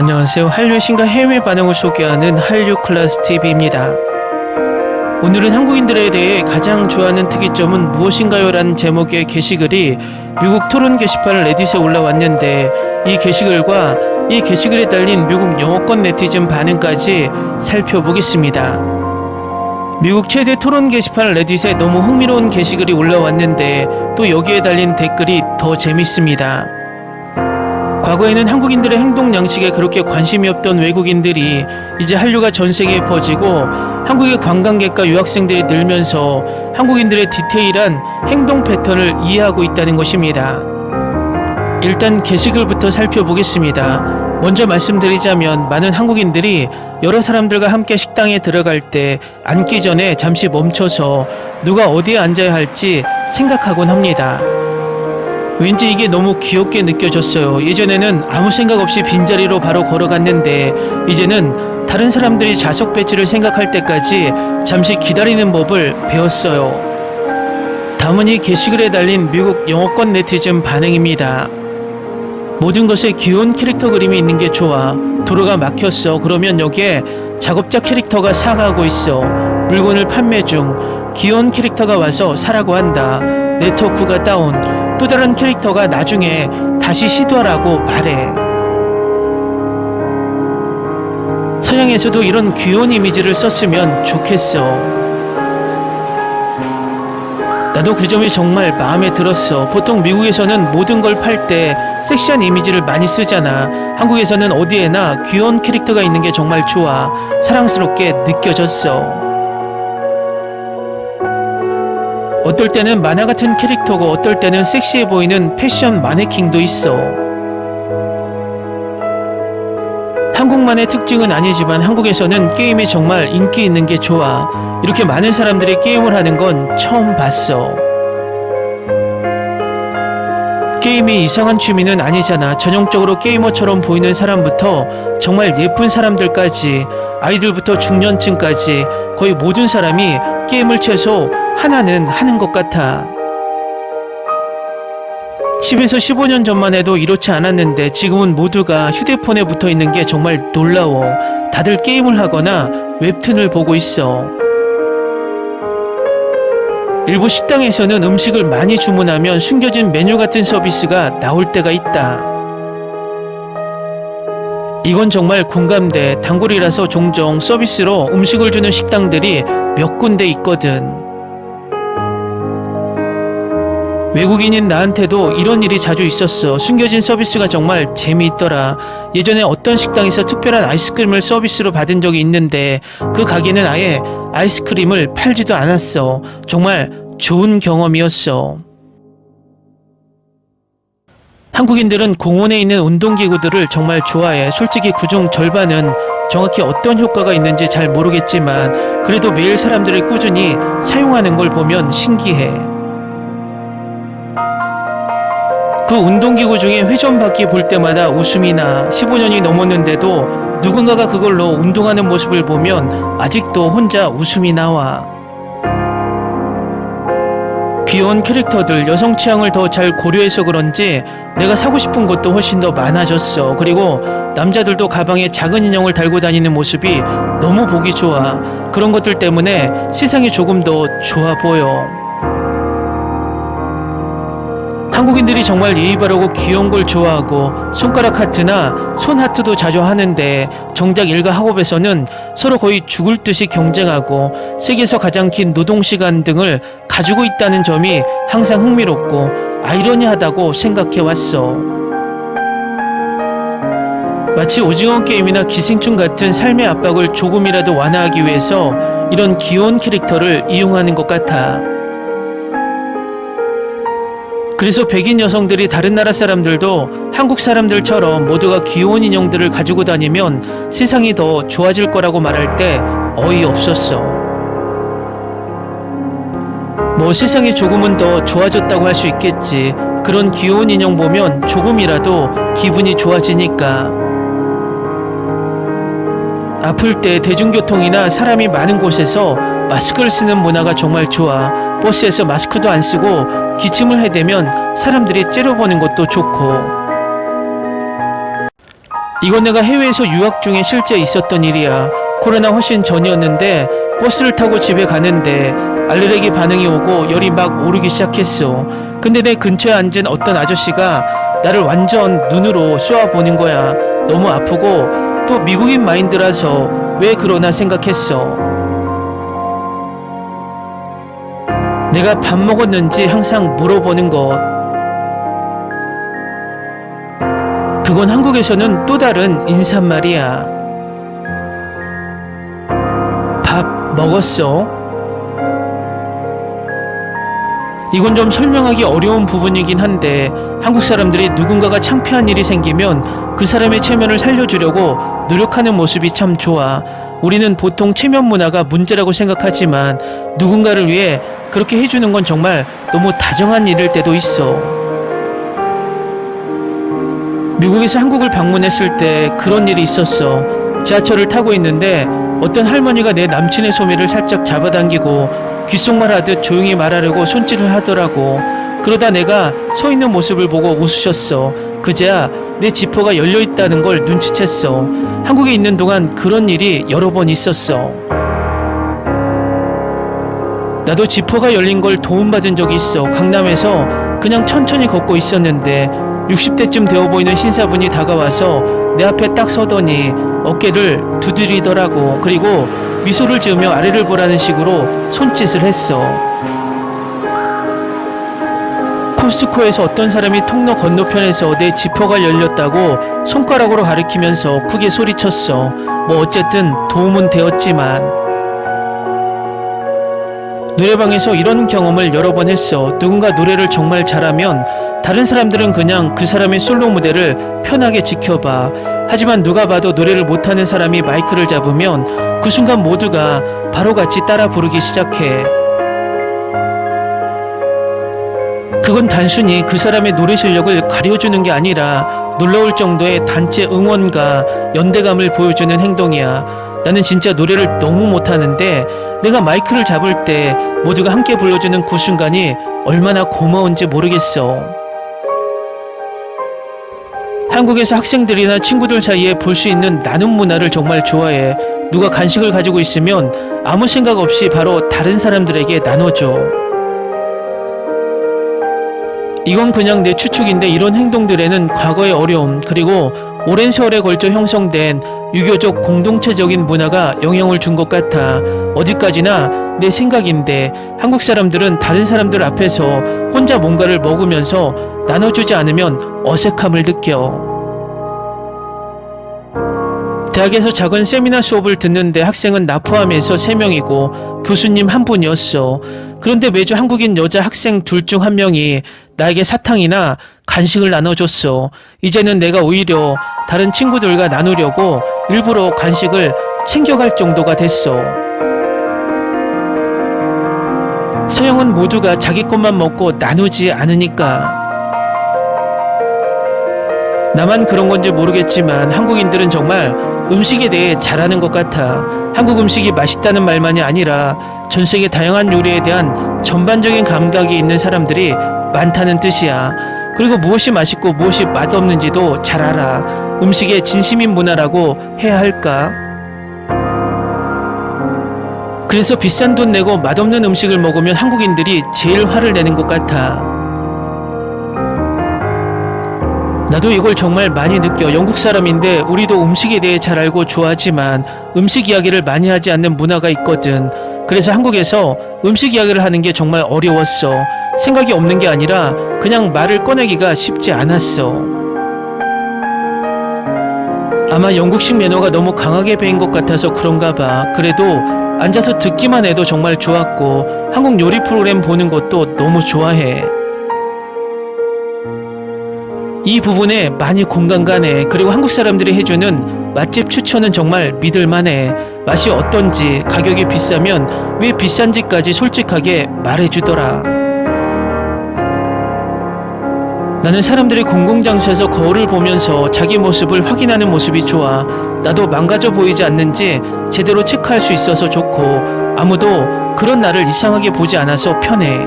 안녕하세요. 한류의 신과 해외 반응을 소개하는 한류 클래스 TV입니다. 오늘은 한국인들에 대해 가장 좋아하는 특이점은 무엇인가요? 라는 제목의 게시글이 미국 토론 게시판 레딧에 올라왔는데 이 게시글과 이 게시글에 달린 미국 영어권 네티즌 반응까지 살펴보겠습니다. 미국 최대 토론 게시판 레딧에 너무 흥미로운 게시글이 올라왔는데 또 여기에 달린 댓글이 더 재밌습니다. 과거에는 한국인들의 행동 양식에 그렇게 관심이 없던 외국인들이 이제 한류가 전 세계에 퍼지고 한국의 관광객과 유학생들이 늘면서 한국인들의 디테일한 행동 패턴을 이해하고 있다는 것입니다. 일단 게시글부터 살펴보겠습니다. 먼저 말씀드리자면 많은 한국인들이 여러 사람들과 함께 식당에 들어갈 때 앉기 전에 잠시 멈춰서 누가 어디에 앉아야 할지 생각하곤 합니다. 왠지 이게 너무 귀엽게 느껴졌어요. 예전에는 아무 생각 없이 빈자리로 바로 걸어갔는데 이제는 다른 사람들이 좌석 배치를 생각할 때까지 잠시 기다리는 법을 배웠어요. 다음은 이 게시글에 달린 미국 영어권 네티즌 반응입니다. 모든 것에 귀여운 캐릭터 그림이 있는 게 좋아. 도로가 막혔어. 그러면 여기에 작업자 캐릭터가 사과하고 있어. 물건을 판매 중. 귀여운 캐릭터가 와서 사라고 한다. 네트워크가 다운. 또 다른 캐릭터가 나중에 다시 시도하라고 말해. 서양에서도 이런 귀여운 이미지를 썼으면 좋겠어. 나도 그 점이 정말 마음에 들었어. 보통 미국에서는 모든 걸 팔 때 섹시한 이미지를 많이 쓰잖아. 한국에서는 어디에나 귀여운 캐릭터가 있는 게 정말 좋아. 사랑스럽게 느껴졌어. 어떨 때는 만화 같은 캐릭터고 어떨 때는 섹시해 보이는 패션 마네킹도 있어. 한국만의 특징은 아니지만 한국에서는 게임이 정말 인기 있는 게 좋아. 이렇게 많은 사람들이 게임을 하는 건 처음 봤어. 게임이 이상한 취미는 아니잖아. 전형적으로 게이머처럼 보이는 사람부터 정말 예쁜 사람들까지, 아이들부터 중년층까지 거의 모든 사람이 게임을 최소 하나는 하는 것 같아. 10에서 15년 전만 해도 이렇지 않았는데 지금은 모두가 휴대폰에 붙어 있는 게 정말 놀라워. 다들 게임을 하거나 웹툰을 보고 있어. 일부 식당에서는 음식을 많이 주문하면 숨겨진 메뉴 같은 서비스가 나올 때가 있다. 이건 정말 공감돼. 단골이라서 종종 서비스로 음식을 주는 식당들이 몇 군데 있거든. 외국인인 나한테도 이런 일이 자주 있었어. 숨겨진 서비스가 정말 재미있더라. 예전에 어떤 식당에서 특별한 아이스크림을 서비스로 받은 적이 있는데 그 가게는 아예 아이스크림을 팔지도 않았어. 정말 좋은 경험이었어. 한국인들은 공원에 있는 운동기구들을 정말 좋아해. 솔직히 그중 절반은 정확히 어떤 효과가 있는지 잘 모르겠지만 그래도 매일 사람들이 꾸준히 사용하는 걸 보면 신기해. 그 운동기구 중에 회전바퀴 볼 때마다 웃음이 나. 15년이 넘었는데도 누군가가 그걸로 운동하는 모습을 보면 아직도 혼자 웃음이 나와. 귀여운 캐릭터들, 여성 취향을 더 잘 고려해서 그런지 내가 사고 싶은 것도 훨씬 더 많아졌어. 그리고 남자들도 가방에 작은 인형을 달고 다니는 모습이 너무 보기 좋아. 그런 것들 때문에 세상이 조금 더 좋아 보여. 한국인들이 정말 예의 바르고 귀여운 걸 좋아하고 손가락 하트나 손 하트도 자주 하는데 정작 일과 학업에서는 서로 거의 죽을 듯이 경쟁하고 세계에서 가장 긴 노동시간 등을 가지고 있다는 점이 항상 흥미롭고 아이러니하다고 생각해왔어. 마치 오징어 게임이나 기생충 같은 삶의 압박을 조금이라도 완화하기 위해서 이런 귀여운 캐릭터를 이용하는 것 같아. 그래서 백인 여성들이 다른 나라 사람들도 한국 사람들처럼 모두가 귀여운 인형들을 가지고 다니면 세상이 더 좋아질 거라고 말할 때 어이없었어. 뭐 세상이 조금은 더 좋아졌다고 할 수 있겠지. 그런 귀여운 인형 보면 조금이라도 기분이 좋아지니까. 아플 때 대중교통이나 사람이 많은 곳에서 마스크를 쓰는 문화가 정말 좋아. 버스에서 마스크도 안 쓰고 기침을 해대면 사람들이 째려보는 것도 좋고. 이건 내가 해외에서 유학 중에 실제 있었던 일이야. 코로나 훨씬 전이었는데 버스를 타고 집에 가는데 알레르기 반응이 오고 열이 막 오르기 시작했어. 근데 내 근처에 앉은 어떤 아저씨가 나를 완전 눈으로 쏘아보는 거야. 너무 아프고 또 미국인 마인드라서 왜 그러나 생각했어. 내가 밥 먹었는지 항상 물어보는 것. 그건 한국에서는 또 다른 인사말이야. 밥 먹었어? 이건 좀 설명하기 어려운 부분이긴 한데 한국 사람들이 누군가가 창피한 일이 생기면 그 사람의 체면을 살려주려고 노력하는 모습이 참 좋아. 우리는 보통 체면 문화가 문제라고 생각하지만 누군가를 위해 그렇게 해주는 건 정말 너무 다정한 일일 때도 있어. 미국에서 한국을 방문했을 때 그런 일이 있었어. 지하철을 타고 있는데 어떤 할머니가 내 남친의 소매를 살짝 잡아당기고 귓속말 하듯 조용히 말하려고 손짓을 하더라고. 그러다 내가 서 있는 모습을 보고 웃으셨어. 그제야 내 지퍼가 열려있다는 걸 눈치챘어. 한국에 있는 동안 그런 일이 여러 번 있었어. 나도 지퍼가 열린 걸 도움받은 적이 있어. 강남에서 그냥 천천히 걷고 있었는데 60대쯤 되어 보이는 신사분이 다가와서 내 앞에 딱 서더니 어깨를 두드리더라고. 그리고 미소를 지으며 아래를 보라는 식으로 손짓을 했어. 코스트코에서 어떤 사람이 통로 건너편에서 내 지퍼가 열렸다고 손가락으로 가리키면서 크게 소리쳤어. 뭐 어쨌든 도움은 되었지만. 노래방에서 이런 경험을 여러 번 했어. 누군가 노래를 정말 잘하면 다른 사람들은 그냥 그 사람의 솔로 무대를 편하게 지켜봐. 하지만 누가 봐도 노래를 못하는 사람이 마이크를 잡으면 그 순간 모두가 바로같이 따라 부르기 시작해. 그건 단순히 그 사람의 노래 실력을 가려주는 게 아니라 놀라울 정도의 단체 응원과 연대감을 보여주는 행동이야. 나는 진짜 노래를 너무 못하는데 내가 마이크를 잡을 때 모두가 함께 불러주는 그 순간이 얼마나 고마운지 모르겠어. 한국에서 학생들이나 친구들 사이에 볼 수 있는 나눔 문화를 정말 좋아해. 누가 간식을 가지고 있으면 아무 생각 없이 바로 다른 사람들에게 나눠줘. 이건 그냥 내 추측인데 이런 행동들에는 과거의 어려움 그리고 오랜 세월에 걸쳐 형성된 유교적 공동체적인 문화가 영향을 준 것 같아. 어디까지나 내 생각인데 한국 사람들은 다른 사람들 앞에서 혼자 뭔가를 먹으면서 나눠주지 않으면 어색함을 느껴. 대학에서 작은 세미나 수업을 듣는데 학생은 나 포함해서 3명이고 교수님 1분이었어. 그런데 매주 한국인 여자 학생 둘 중 1명이 나에게 사탕이나 간식을 나눠줬어. 이제는 내가 오히려 다른 친구들과 나누려고 일부러 간식을 챙겨갈 정도가 됐어. 서양은 모두가 자기 것만 먹고 나누지 않으니까. 나만 그런 건지 모르겠지만 한국인들은 정말 음식에 대해 잘하는 것 같아. 한국 음식이 맛있다는 말만이 아니라 전 세계 다양한 요리에 대한 전반적인 감각이 있는 사람들이 많다는 뜻이야. 그리고 무엇이 맛있고 무엇이 맛없는지도 잘 알아. 음식의 진심인 문화라고 해야 할까? 그래서 비싼 돈 내고 맛없는 음식을 먹으면 한국인들이 제일 화를 내는 것 같아. 나도 이걸 정말 많이 느껴. 영국 사람인데 우리도 음식에 대해 잘 알고 좋아하지만 음식 이야기를 많이 하지 않는 문화가 있거든. 그래서 한국에서 음식 이야기를 하는 게 정말 어려웠어. 생각이 없는 게 아니라 그냥 말을 꺼내기가 쉽지 않았어. 아마 영국식 매너가 너무 강하게 배인 것 같아서 그런가 봐. 그래도 앉아서 듣기만 해도 정말 좋았고 한국 요리 프로그램 보는 것도 너무 좋아해. 이 부분에 많이 공감 가네. 그리고 한국 사람들이 해주는 맛집 추천은 정말 믿을만해. 맛이 어떤지, 가격이 비싸면 왜 비싼지까지 솔직하게 말해주더라. 나는 사람들이 공공장소에서 거울을 보면서 자기 모습을 확인하는 모습이 좋아. 나도 망가져 보이지 않는지 제대로 체크할 수 있어서 좋고 아무도 그런 나를 이상하게 보지 않아서 편해.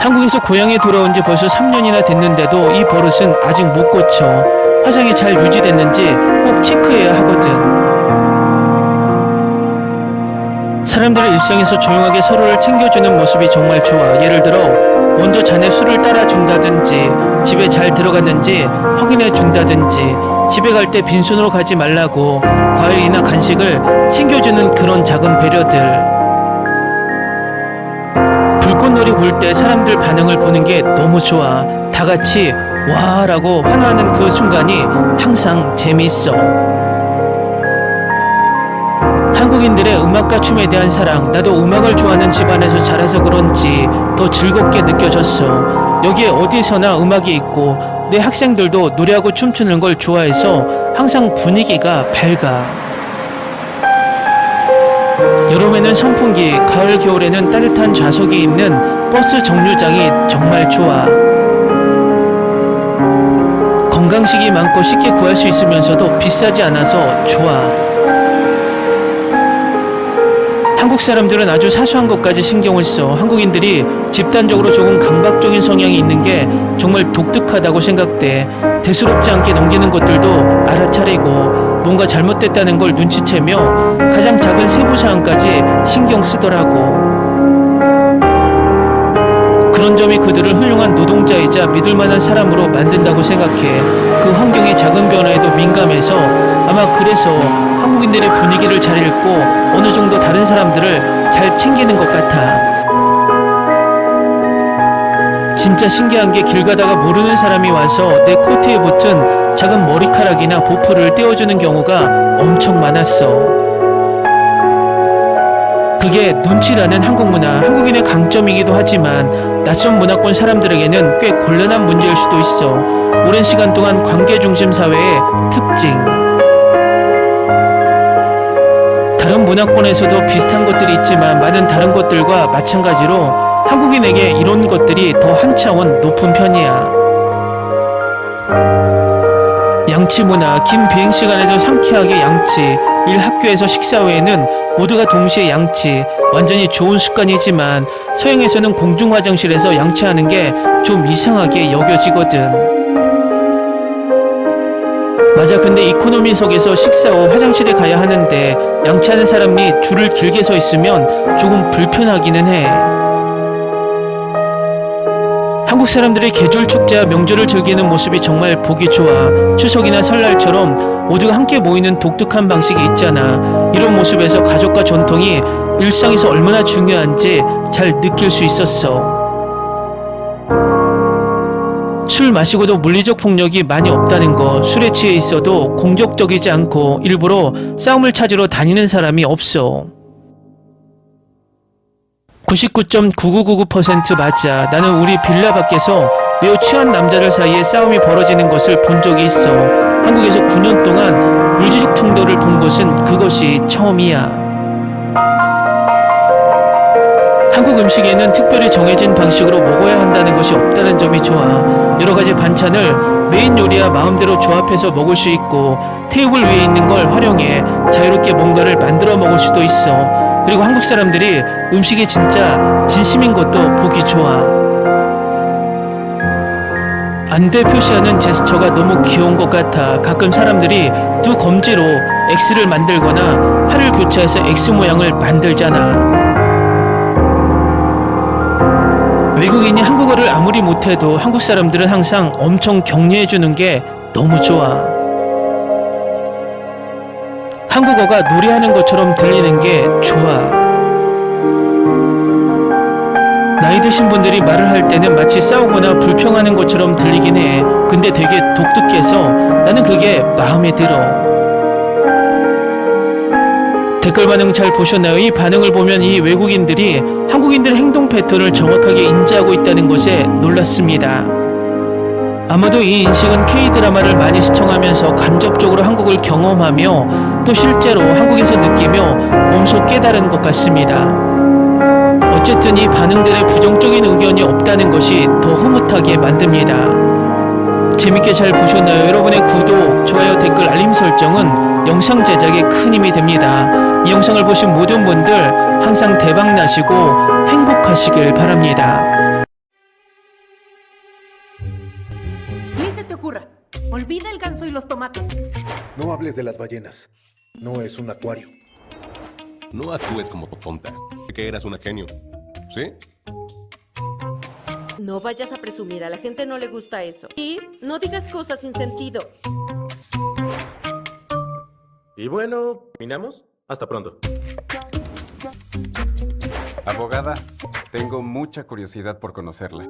한국에서 고향에 돌아온 지 벌써 3년이나 됐는데도 이 버릇은 아직 못 고쳐. 화장이 잘 유지됐는지 꼭 체크해야 하거든. 사람들의 일상에서 조용하게 서로를 챙겨주는 모습이 정말 좋아. 예를 들어 먼저 자네 술을 따라준다든지, 집에 잘 들어갔는지 확인해 준다든지, 집에 갈 때 빈손으로 가지 말라고 과일이나 간식을 챙겨주는 그런 작은 배려들. 불꽃놀이 볼 때 사람들 반응을 보는 게 너무 좋아. 다 같이 와 라고 환호하는 그 순간이 항상 재미있어. 한국인들의 음악과 춤에 대한 사랑, 나도 음악을 좋아하는 집안에서 자라서 그런지 더 즐겁게 느껴졌어. 여기에 어디서나 음악이 있고 내 학생들도 노래하고 춤추는 걸 좋아해서 항상 분위기가 밝아. 여름에는 선풍기, 가을 겨울에는 따뜻한 좌석이 있는 버스 정류장이 정말 좋아. 건강식이 많고 쉽게 구할 수 있으면서도 비싸지 않아서 좋아. 한국 사람들은 아주 사소한 것까지 신경을 써. 한국인들이 집단적으로 조금 강박적인 성향이 있는 게 정말 독특하다고 생각돼. 대수롭지 않게 넘기는 것들도 알아차리고 뭔가 잘못됐다는 걸 눈치채며 가장 작은 세부사항까지 신경 쓰더라고. 그런 점이 그들을 훌륭한 노동자이자 믿을만한 사람으로 만든다고 생각해. 그 환경의 작은 변화에도 민감해서 아마 그래서 한국인들의 분위기를 잘 읽고 어느 정도 다른 사람들을 잘 챙기는 것 같아. 진짜 신기한 게 길 가다가 모르는 사람이 와서 내 코트에 붙은 작은 머리카락이나 보풀을 떼어주는 경우가 엄청 많았어. 그게 눈치라는 한국 문화, 한국인의 강점이기도 하지만 낯선 문화권 사람들에게는 꽤 곤란한 문제일 수도 있어. 오랜 시간 동안 관계 중심 사회의 특징. 다른 문화권에서도 비슷한 것들이 있지만 많은 다른 것들과 마찬가지로 한국인에게 이런 것들이 더 한 차원 높은 편이야. 양치 문화, 긴 비행 시간에도 상쾌하게 양치, 일 학교에서 식사 후에는 모두가 동시에 양치, 완전히 좋은 습관이지만 서양에서는 공중 화장실에서 양치하는 게 좀 이상하게 여겨지거든. 맞아. 근데 이코노미석에서 식사 후 화장실에 가야 하는데 양치하는 사람이 줄을 길게 서 있으면 조금 불편하기는 해. 한국 사람들의 계절 축제와 명절을 즐기는 모습이 정말 보기 좋아. 추석이나 설날처럼 모두가 함께 모이는 독특한 방식이 있잖아. 이런 모습에서 가족과 전통이 일상에서 얼마나 중요한지 잘 느낄 수 있었어. 술 마시고도 물리적 폭력이 많이 없다는 거, 술에 취해 있어도 공격적이지 않고 일부러 싸움을 찾으러 다니는 사람이 없어. 99.9999% 맞아. 나는 우리 빌라 밖에서 매우 취한 남자들 사이에 싸움이 벌어지는 것을 본 적이 있어. 한국에서 9년 동안 물리적 충돌을 본 것은 그것이 처음이야. 한국 음식에는 특별히 정해진 방식으로 먹어야 한다는 것이 없다는 점이 좋아. 여러 가지 반찬을 메인 요리와 마음대로 조합해서 먹을 수 있고 테이블 위에 있는 걸 활용해 자유롭게 뭔가를 만들어 먹을 수도 있어. 그리고 한국 사람들이 음식이 진짜 진심인 것도 보기 좋아. 안돼 표시하는 제스처가 너무 귀여운 것 같아. 가끔 사람들이 두 검지로 X를 만들거나 팔을 교차해서 X 모양을 만들잖아. 외국인이 한국어를 아무리 못해도 한국 사람들은 항상 엄청 격려해주는 게 너무 좋아. 한국어가 노래하는 것처럼 들리는 게 좋아. 나이 드신 분들이 말을 할 때는 마치 싸우거나 불평하는 것처럼 들리긴 해. 근데 되게 독특해서 나는 그게 마음에 들어. 댓글 반응 잘 보셨나요? 이 반응을 보면 이 외국인들이 한국인들의 행동 패턴을 정확하게 인지하고 있다는 것에 놀랐습니다. 아마도 이 인식은 K-드라마를 많이 시청하면서 간접적으로 한국을 경험하며 또 실제로 한국에서 느끼며 몸소 깨달은 것 같습니다. 어쨌든 이 반응들의 부정적인 의견이 없다는 것이 더 흐뭇하게 만듭니다. 재밌게 잘 보셨나요? 여러분의 구독, 좋아요, 댓글, 알림 설정은 영상 제작에 큰 힘이 됩니다. 이 영상을 보신 모든 분들 항상 대박 나시고 행복하시길 바랍니다. Olvida el ganso y los tomates. No hables de las ballenas. No es un acuario. No actúes como tonta. Sé que eras una genio. ¿Sí? No vayas a presumir, a la gente no le gusta eso. Y no digas cosas sin sentido. Y bueno, ¿terminamos? Hasta pronto. Abogada, tengo mucha curiosidad por conocerla.